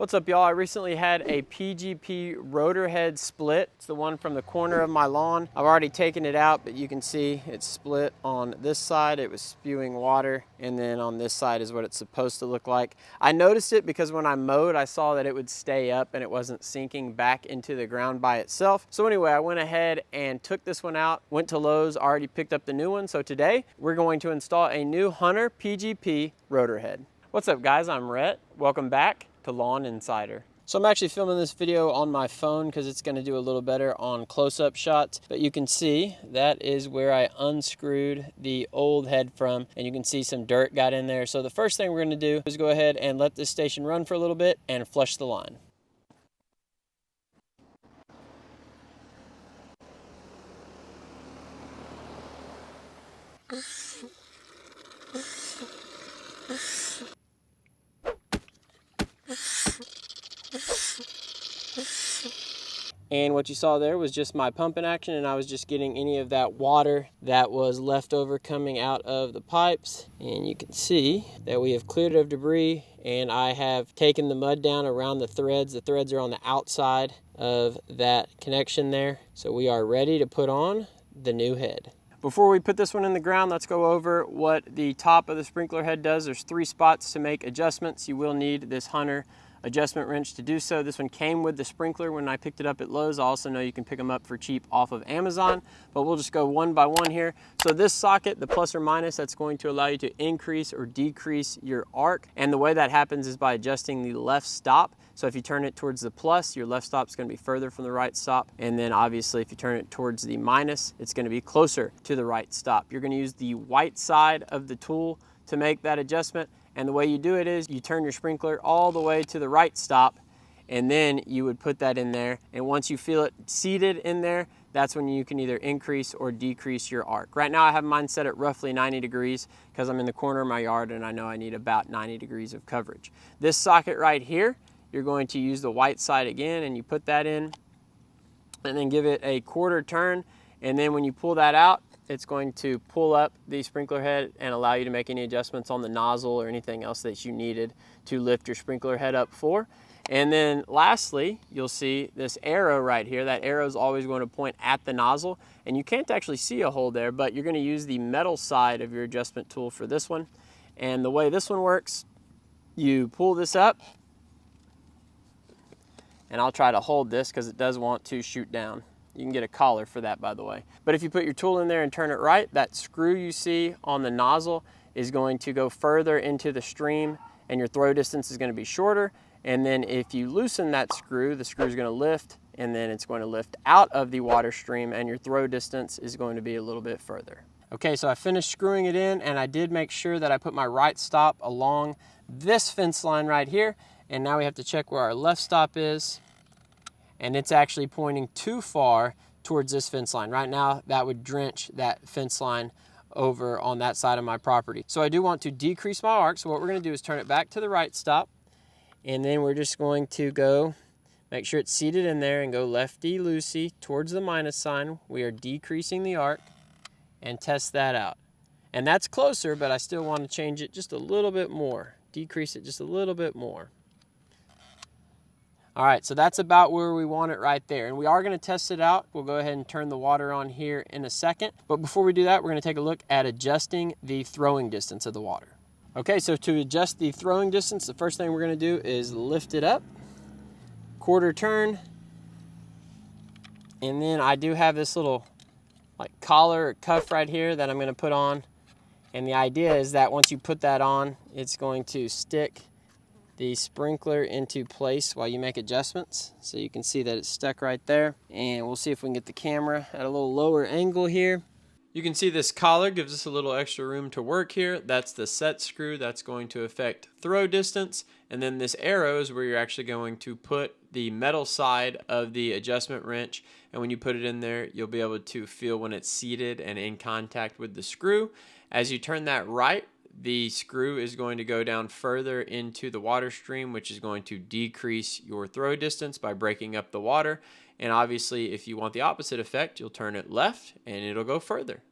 What's up, y'all? I recently had a PGP rotor head split. It's the one from the corner of my lawn. I've already taken it out, but you can see it's split on this side. It was spewing water, and then on this side is what it's supposed to look like. I noticed it because when I mowed, I saw that it would stay up and it wasn't sinking back into the ground by itself. So anyway, I went ahead and took this one out, went to Lowe's, already picked up the new one. So today, we're going to install a new Hunter PGP rotor head. What's up, guys? I'm Rhett. Welcome back to Lawn Insider. So I'm actually filming this video on my phone because it's going to do a little better on close-up shots, but you can see that is where I unscrewed the old head from, and you can see some dirt got in there. So the first thing we're going to do is go ahead and let this station run for a little bit and flush the line. And what you saw there was just my pumping action, and I was just getting any of that water that was left over coming out of the pipes. And you can see that we have cleared of debris, and I have taken the mud down around the threads. The threads are on the outside of that connection there. So we are ready to put on the new head. Before we put this one in the ground, let's go over what the top of the sprinkler head does. There's 3 spots to make adjustments. You will need this Hunter adjustment wrench to do so. This one came with the sprinkler when I picked it up at Lowe's. I also know you can pick them up for cheap off of Amazon, but we'll just go one by one here. So this socket, the plus or minus, that's going to allow you to increase or decrease your arc. And the way that happens is by adjusting the left stop. So if you turn it towards the plus, your left stop is going to be further from the right stop. And then obviously if you turn it towards the minus, it's going to be closer to the right stop. You're going to use the white side of the tool to make that adjustment. And the way you do it is you turn your sprinkler all the way to the right stop, and then you would put that in there. And once you feel it seated in there, that's when you can either increase or decrease your arc. Right now I have mine set at roughly 90 degrees because I'm in the corner of my yard and I know I need about 90 degrees of coverage. This socket right here, you're going to use the white side again, and you put that in and then give it a quarter turn. And then when you pull that out, it's going to pull up the sprinkler head and allow you to make any adjustments on the nozzle or anything else that you needed to lift your sprinkler head up for. And then lastly, you'll see this arrow right here. That arrow is always going to point at the nozzle, and you can't actually see a hole there, but you're going to use the metal side of your adjustment tool for this one. And the way this one works, you pull this up, and I'll try to hold this because it does want to shoot down. You can get a collar for that, by the way. But if you put your tool in there and turn it right, that screw you see on the nozzle is going to go further into the stream, and your throw distance is going to be shorter. And then if you loosen that screw, the screw is going to lift, and then it's going to lift out of the water stream, and your throw distance is going to be a little bit further. Okay, so I finished screwing it in, and I did make sure that I put my right stop along this fence line right here. And now we have to check where our left stop is. And it's actually pointing too far towards this fence line. Right now, that would drench that fence line over on that side of my property. So I do want to decrease my arc. So what we're going to do is turn it back to the right stop. And then we're just going to go, make sure it's seated in there, and go lefty-loosey towards the minus sign. We are decreasing the arc, and test that out. And that's closer, but I still want to change it just a little bit more. Decrease it just a little bit more. All right, so that's about where we want it right there. And we are going to test it out. We'll go ahead and turn the water on here in a second. But before we do that, we're going to take a look at adjusting the throwing distance of the water. Okay, so to adjust the throwing distance, the first thing we're going to do is lift it up, quarter turn. And then I do have this little like collar or cuff right here that I'm going to put on. And the idea is that once you put that on, it's going to stick the sprinkler into place while you make adjustments. So you can see that it's stuck right there. And we'll see if we can get the camera at a little lower angle here. You can see this collar gives us a little extra room to work here. That's the set screw that's going to affect throw distance. And then this arrow is where you're actually going to put the metal side of the adjustment wrench. And when you put it in there, you'll be able to feel when it's seated and in contact with the screw. As you turn that right, the screw is going to go down further into the water stream, which is going to decrease your throw distance by breaking up the water. And obviously, if you want the opposite effect, you'll turn it left and it'll go further.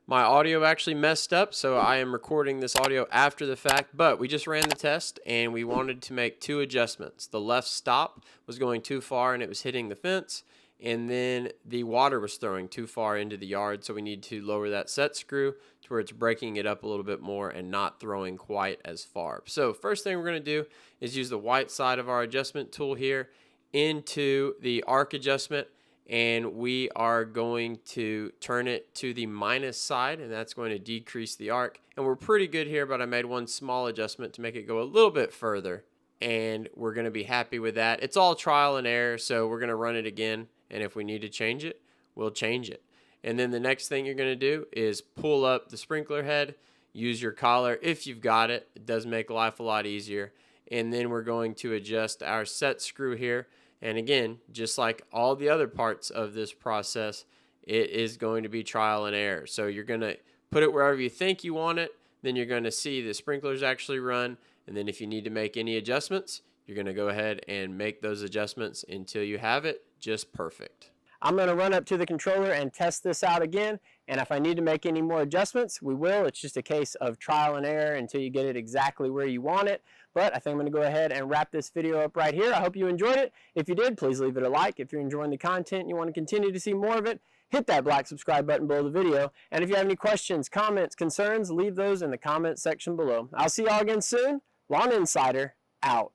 My audio actually messed up, so I am recording this audio after the fact, but we just ran the test and we wanted to make 2 adjustments. The left stop was going too far and it was hitting the fence, and then the water was throwing too far into the yard, so we need to lower that set screw to where it's breaking it up a little bit more and not throwing quite as far. So first thing we're going to do is use the white side of our adjustment tool here into the arc adjustment, and we are going to turn it to the minus side, and that's going to decrease the arc. And we're pretty good here, but I made one small adjustment to make it go a little bit further, and we're going to be happy with that. It's all trial and error, so we're going to run it again, and if we need to change it, we'll change it. And then the next thing you're going to do is pull up the sprinkler head, use your collar if you've got it. It does make life a lot easier. And then we're going to adjust our set screw here. And again, just like all the other parts of this process, it is going to be trial and error. So you're going to put it wherever you think you want it. Then you're going to see the sprinklers actually run. And then if you need to make any adjustments, you're going to go ahead and make those adjustments until you have it just perfect. I'm going to run up to the controller and test this out again. And if I need to make any more adjustments, we will. It's just a case of trial and error until you get it exactly where you want it. But I think I'm going to go ahead and wrap this video up right here. I hope you enjoyed it. If you did, please leave it a like. If you're enjoying the content and you want to continue to see more of it, hit that black subscribe button below the video. And if you have any questions, comments, concerns, leave those in the comment section below. I'll see y'all again soon. Lawn Insider, out.